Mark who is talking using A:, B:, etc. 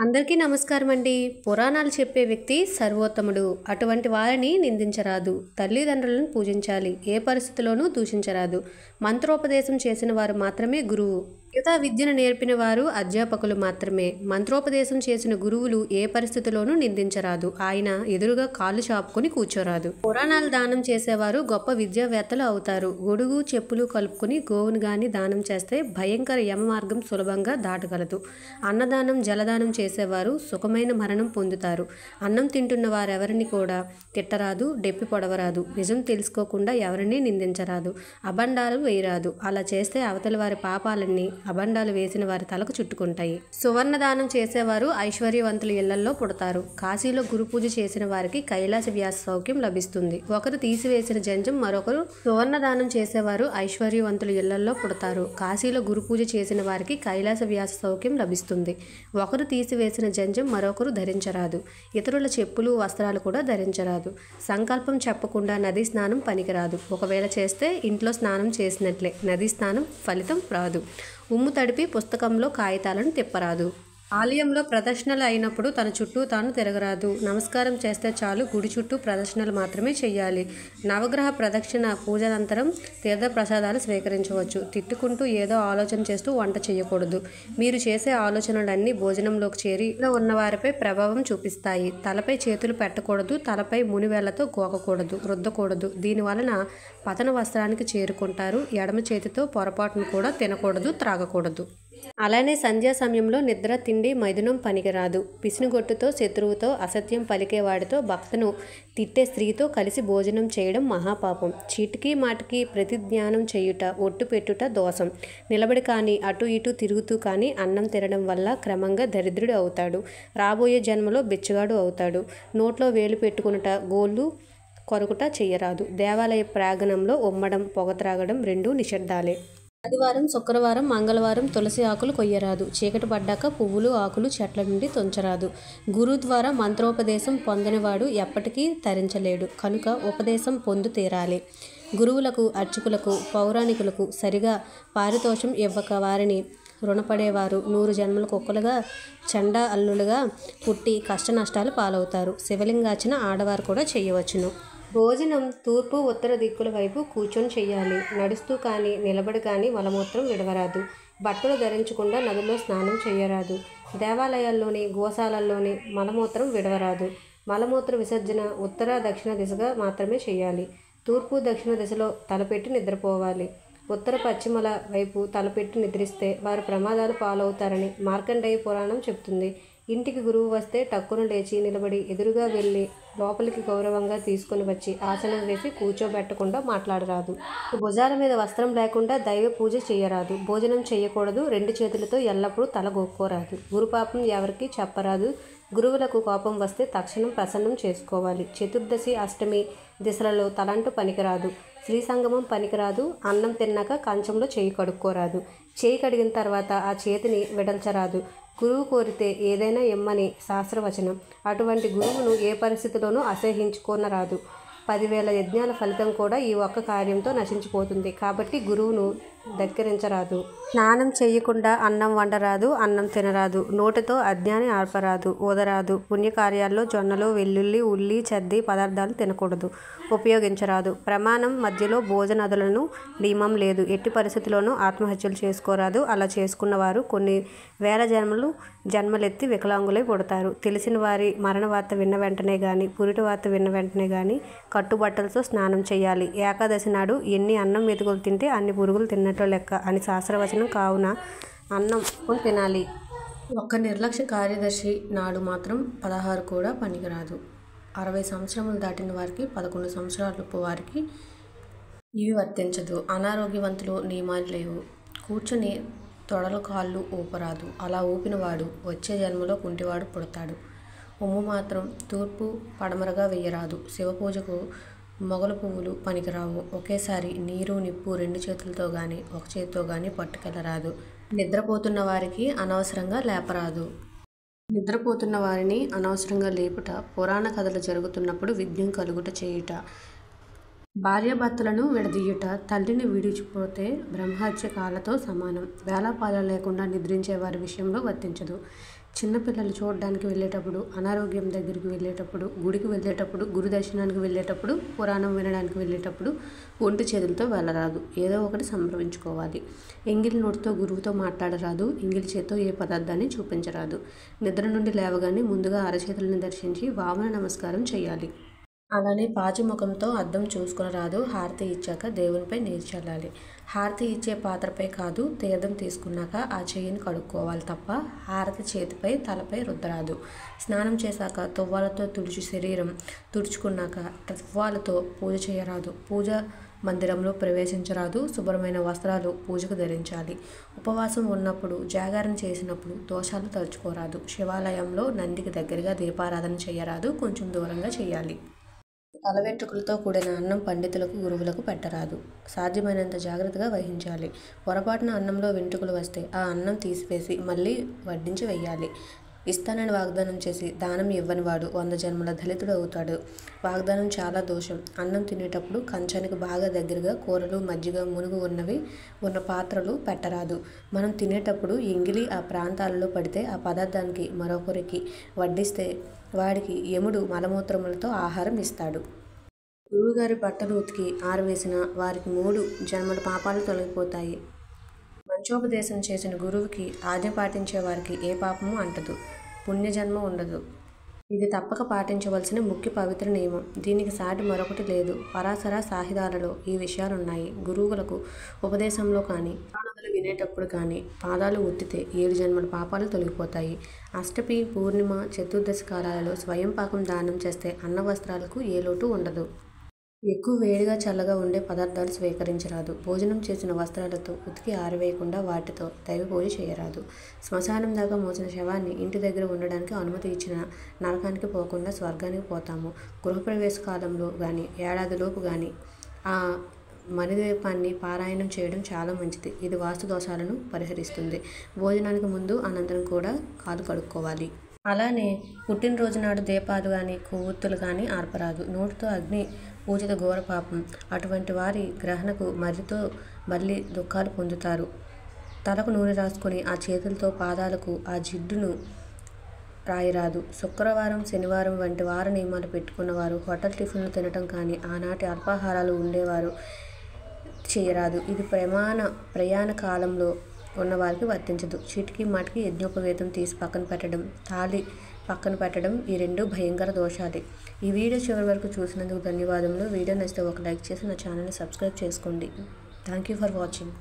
A: అందరికీ నమస్కారం అండి. పురాణాలు చెప్పే వ్యక్తి సర్వోత్తముడు. అటువంటి వారిని నిందించరాదు. తల్లిదండ్రులను పూజించాలి. ఏ పరిస్థితిలోనూ దూషించరాదు. మంత్రోపదేశం చేసిన వారు మాత్రమే గురువు. మిగతా విద్యను నేర్పిన వారు అధ్యాపకులు మాత్రమే. మంత్రోపదేశం చేసిన గురువులు ఏ పరిస్థితిలోనూ నిందించరాదు. ఆయన ఎదురుగా కాళ్ళు చాపుకుని కూర్చోరాదు. పురాణాలు దానం చేసేవారు గొప్ప విద్యావేత్తలు అవుతారు. గొడుగు చెప్పులు కలుపుకుని గోవును గాని దానం చేస్తే భయంకర యమ మార్గం సులభంగా దాటగలదు. అన్నదానం జలదానం చేసేవారు సుఖమైన మరణం పొందుతారు. అన్నం తింటున్న వారెవరిని కూడా తిట్టరాదు, డెప్పి పొడవరాదు. నిజం తెలుసుకోకుండా ఎవరిని నిందించరాదు. అబండాలు వేయరాదు. అలా చేస్తే అవతల వారి పాపాలన్నీ అబండాలు వేసిన వారి తలకు చుట్టుకుంటాయి. సువర్ణదానం చేసేవారు ఐశ్వర్యవంతుల ఇళ్లలో పుడతారు. కాశీలో గురు పూజ చేసిన వారికి కైలాస వ్యాస సౌఖ్యం లభిస్తుంది. ఒకరు తీసివేసిన జంజం మరొకరు. సువర్ణదానం చేసేవారు ఐశ్వర్యవంతుల ఇళ్లలో పుడతారు. కాశీలో గురు పూజ చేసిన వారికి కైలాస వ్యాస సౌఖ్యం లభిస్తుంది. ఒకరు తీసివేసిన జంజం మరొకరు ధరించరాదు. ఇతరుల చెప్పులు వస్త్రాలు కూడా ధరించరాదు. సంకల్పం చెప్పకుండా నదీ స్నానం పనికిరాదు. ఒకవేళ చేస్తే ఇంట్లో స్నానం చేసినట్లే. నదీ స్నానం ఫలితం రాదు. ఉమ్ము తడిపి పుస్తకంలో కాగితాలను తిప్పరాదు. ఆలయంలో ప్రదర్శనలు అయినప్పుడు తన చుట్టూ తాను తిరగరాదు. నమస్కారం చేస్తే చాలు. గుడి చుట్టూ ప్రదర్శనలు మాత్రమే చేయాలి. నవగ్రహ ప్రదక్షిణ పూజానంతరం తీర్థ ప్రసాదాలు స్వీకరించవచ్చు. తిట్టుకుంటూ ఏదో ఆలోచన చేస్తూ వంట చేయకూడదు. మీరు చేసే ఆలోచనలన్నీ భోజనంలోకి చేరి ఉన్నవారిపై ప్రభావం చూపిస్తాయి. తలపై చేతులు పెట్టకూడదు. తలపై మునివేళ్లతో గోకకూడదు, రుద్దకూడదు. దీనివలన పతన వస్త్రానికి చేరుకుంటారు. ఎడమ చేతితో పొరపాటును కూడా తినకూడదు, త్రాగకూడదు. అలానే సంధ్యా సమయంలో నిద్ర, తిండి, మైథునం పనికిరాదు. పిసినిగొట్టుతో, శత్రువుతో, అసత్యం పలికేవాడితో, భక్తను తిట్టే స్త్రీతో కలిసి భోజనం చేయడం మహాపాపం. చీటికి మాటికి ప్రతిజ్ఞానం చేయుట, ఒట్టు పెట్టుట దోషం. నిలబడి కానీ అటు ఇటు తిరుగుతూ కానీ అన్నం తినడం వల్ల క్రమంగా దరిద్రుడు అవుతాడు. రాబోయే జన్మలో బిచ్చగాడు అవుతాడు. నోట్లో వేలు పెట్టుకునుట, గోళ్ళు కొరుకుట చెయ్యరాదు. దేవాలయ ప్రాంగణంలో ఉమ్మడం, పొగ త్రాగడం రెండూ నిషిద్ధాలే. ఆదివారం, శుక్రవారం, మంగళవారం తులసి ఆకులు కొయ్యరాదు. చీకటి పడ్డాక పువ్వులు, ఆకులు చెట్ల నుండి తుంచరాదు. గురువు ద్వారా మంత్రోపదేశం పొందినవాడు ఎప్పటికీ తరించలేడు. కనుక ఉపదేశం పొందు తీరాలి. గురువులకు, అర్చకులకు, పౌరాణికులకు సరిగా పారితోషం ఇవ్వక వారిని రుణపడేవారు 100 జన్మల కుక్కలుగా, చండా అల్లులుగా పుట్టి కష్ట నష్టాలు పాలవుతారు. శివలింగార్చన ఆడవారు కూడా చేయవచ్చును. భోజనం తూర్పు, ఉత్తర దిక్కుల వైపు కూర్చొని చెయ్యాలి. నడుస్తూ కానీ నిలబడి కానీ మలమూత్రం విడవరాదు. బట్టలు ధరించకుండా నదిలో స్నానం చేయరాదు. దేవాలయాల్లోని, గోశాలల్లోని మలమూత్రం విడవరాదు. మలమూత్ర విసర్జన ఉత్తర, దక్షిణ దిశగా మాత్రమే చేయాలి. తూర్పు, దక్షిణ దిశలో తలపెట్టి నిద్రపోవాలి. ఉత్తర, పశ్చిమల వైపు తలపెట్టి నిద్రిస్తే వారు ప్రమాదాలు పాలవుతారని మార్కండేయ పురాణం చెప్తుంది. ఇంటికి గురువు వస్తే టక్కున లేచి నిలబడి ఎదురుగా వెళ్ళి లోపలికి గౌరవంగా తీసుకుని వచ్చి ఆసనం వేసి కూర్చోబెట్టకుండా మాట్లాడరాదు. భుజాల మీద వస్త్రం లేకుండా దైవ పూజ చేయరాదు. భోజనం చేయకూడదు. 2 చేతులతో ఎల్లప్పుడూ తల గోక్కోరాదు. గురుపాపం ఎవరికి చెప్పరాదు. గురువులకు కోపం వస్తే తక్షణం ప్రసన్నం చేసుకోవాలి. చతుర్దశి, అష్టమి దిశలలో తలంటు పనికిరాదు. స్త్రీ సంగమం పనికిరాదు. అన్నం తిన్నాక కంచంలో చేయి కడుక్కోరాదు. చేయి కడిగిన తర్వాత ఆ చేతిని విడల్చరాదు. గురువు కోరితే ఏదైనా ఇమ్మని శాస్త్రవచనం. అటువంటి గురువును ఏ పరిస్థితిలోనూ అసహ్యించుకోనరాదు. 10,000 యజ్ఞాల ఫలితం కూడా ఈ ఒక్క కార్యంతో నశించిపోతుంది. కాబట్టి గురువును ధిక్కరించరాదు. స్నానం చేయకుండా అన్నం వండరాదు. అన్నం తినరాదు. నోటితో అజ్ఞాని ఆర్పరాదు, ఊదరాదు. పుణ్యకార్యాల్లో జొన్నలు, వెల్లుల్లి, ఉల్లి, చద్ది పదార్థాలు తినకూడదు, ఉపయోగించరాదు. ప్రమాణం మధ్యలో భోజనాదులను నియమం లేదు. ఎట్టి పరిస్థితుల్లోనూ ఆత్మహత్యలు చేసుకోరాదు. అలా చేసుకున్న వారు కొన్ని వేల జన్మలెత్తి వికలాంగులై పుడతారు. తెలిసిన వారి మరణ వార్త విన్న వెంటనే గాని, పురిటి వార్త విన్న వెంటనే గాని కట్టుబట్టలతో స్నానం చేయాలి. ఏకాదశి నాడు ఎన్ని అన్నం మెతుకులు తింటే అన్ని పురుగులు తిన్నట్లు లెక్క అని శాస్త్రవచనం. కావున అన్నం తినాలి. ఒక్క నిర్లక్ష్య కార్యదర్శి నాడు మాత్రం 16 కూడా పనికిరాదు. 60 సంవత్సరములు దాటిన వారికి, 11 సంవత్సరాలలోపు వారికి ఇవి వర్తించదు. అనారోగ్యవంతులు నియమాలు లేవు. కూర్చొని తొడలు కాళ్ళు ఊపరాదు. అలా ఊపినవాడు వచ్చే జన్మలో కుంటివాడు పుడతాడు. ఉమ్ము మాత్రం తూర్పు, పడమరగా వేయరాదు. శివపూజకు మొగల పువ్వులు పనికిరావు. ఒకేసారి నీరు, నిప్పు 2 చేతులతో గాని, ఒక చేతితో గాని పట్టుకెళ్లరాదు. నిద్రపోతున్న వారికి అనవసరంగా లేపరాదు. నిద్రపోతున్న వారిని అనవసరంగా లేపుట, పురాణ కథలు జరుగుతున్నప్పుడు విఘ్నం కలుగుట చేయుట, భార్యాభర్తలను విడదీయుట, తల్లిని విడిచిపోతే బ్రహ్మహత్య కాలతో సమానం. వేళాపాల లేకుండా నిద్రించే వారి విషయంలో వర్తించదు. చిన్నపిల్లలు చూడడానికి వెళ్ళేటప్పుడు, అనారోగ్యం దగ్గరికి వెళ్ళేటప్పుడు, గుడికి వెళ్ళేటప్పుడు, గురు దర్శనానికి వెళ్ళేటప్పుడు, పురాణం వినడానికి వెళ్ళేటప్పుడు ఒంటి చేతులతో వెళ్ళరాదు. ఏదో ఒకటి సంప్రదించుకోవాలి. ఎంగిలి నోటితో గురువుతో మాట్లాడరాదు. ఎంగిలి చేత్తో ఏ పదార్థాన్ని చూపించరాదు. నిద్ర నుండి లేవగానే ముందుగా అరచేతులను దర్శించి వామన నమస్కారం చేయాలి. అలానే పాచి ముఖంతో అద్దం చూసుకునరాదు. హారతి ఇచ్చాక దేవునిపై నీరు చల్లాలి. హారతి ఇచ్చే పాత్రపై కాదు, తీర్థం తీసుకున్నాక ఆ చెయ్యిని కడుక్కోవాలి తప్ప హారతి చేతిపై తలపై రుద్దరాదు. స్నానం చేశాక తువ్వాలతో తుడిచి శరీరం తుడుచుకున్నాక తువ్వాలతో పూజ చేయరాదు. పూజ మందిరంలో ప్రవేశించరాదు. శుభ్రమైన వస్త్రాలు పూజకు ధరించాలి. ఉపవాసం ఉన్నప్పుడు, జాగరణ చేసినప్పుడు దోషాలు తలుచుకోరాదు. శివాలయంలో నందికి దగ్గరగా దీపారాధన చేయరాదు. కొంచెం దూరంగా చేయాలి. తల వెంట్రుకలతో కూడిన అన్నం పండితులకు, గురువులకు పెట్టరాదు. సాధ్యమైనంత జాగ్రత్తగా వహించాలి. పొరపాటున అన్నంలో వెంట్రుకలు వస్తే ఆ అన్నం తీసివేసి మళ్ళీ వడ్డించి వెయ్యాలి. ఇస్తానని వాగ్దానం చేసి దానం ఇవ్వనివాడు 100 జన్మల దళితుడు అవుతాడు. వాగ్దానం చాలా దోషం. అన్నం తినేటప్పుడు కంచానికి బాగా దగ్గరగా కూరలు, మజ్జిగ, మునుగు ఉన్న పాత్రలు పెట్టరాదు. మనం తినేటప్పుడు ఎంగిలి ఆ ప్రాంతాలలో పడితే ఆ పదార్థానికి మరొకరికి వడ్డిస్తే వాడికి యముడు మలమూత్రములతో ఆహారం ఇస్తాడు. గురువుగారి బట్టలు ఉతికి ఆరవేసిన వారికి 3 జన్మల పాపాలు తొలగిపోతాయి. మంచోపదేశం చేసిన గురువుకి ఆజ్ఞ పాటించే వారికి ఏ పాపము అంటదు. పుణ్యజన్మ ఉండదు. ఇది తప్పక పాటించవలసిన ముఖ్య పవిత్ర నియమం. దీనికి సాటి మరొకటి లేదు. పరాశర సాహిదాలలో ఈ విషయాలున్నాయి. గురువులకు ఉపదేశంలో కానీ, పురాణాలు వినేటప్పుడు కానీ పాదాలు ఉత్తితే 7 జన్మల పాపాలు తొలగిపోతాయి. అష్టమి, పూర్ణిమ, చతుర్దశి కాలాలలో స్వయం పాకం దానం చేస్తే అన్న వస్త్రాలకు ఏ లోటు ఉండదు. ఎక్కువ వేడిగా చల్లగా ఉండే పదార్థాలు స్వీకరించరాదు. భోజనం చేసిన వస్త్రాలతో ఉతికి ఆరవేయకుండా వాటితో దైవ పూజ చేయరాదు. శ్మశానం దాకా మోసిన శవాన్ని ఇంటి దగ్గర ఉండడానికి అనుమతి ఇచ్చిన నరకానికి పోకుండా స్వర్గానికి పోతాము. గృహప్రవేశ కాలంలో కానీ, ఏడాదిలోపు కానీ ఆ మణిద్వీపాన్ని పారాయణం చేయడం చాలా మంచిది. ఇది వాస్తు దోషాలను పరిహరిస్తుంది. భోజనానికి ముందు, అనంతరం కూడా కాలు కడుక్కోవాలి. అలానే పుట్టినరోజు నాడు దీపాలు కానీ, కొవ్వొత్తులు కానీ ఆర్పరాదు. నోటితో అగ్ని పూజిత ఘోర పాపం. అటువంటి వారి గ్రహణకు మళ్ళీ దుఃఖాలు పొందుతారు. తలకు నూనె రాసుకొని ఆ చేతులతో పాదాలకు ఆ జిడ్డును రాయరాదు. శుక్రవారం, శనివారం వంటి వార నియమాలు పెట్టుకున్నవారు హోటల్ టిఫిన్లు తినటం కానీ, ఆనాటి అల్పాహారాలు ఉండేవారు చేయరాదు. ఇది ప్రయాణ కాలంలో ఉన్నవారికి వర్తించదు. చీటికి మాటికి యజ్ఞోపవేతం తీసి పక్కన పెట్టడం, తాళి పక్కన పెట్టడం ఈ 2 భయంకర దోషాలే. ఈ వీడియో చివరి వరకు చూసినందుకు ధన్యవాదములు. వీడియో నచ్చితే ఒక లైక్ చేసి నా ఛానల్ని సబ్స్క్రైబ్ చేసుకోండి. Thank you for watching.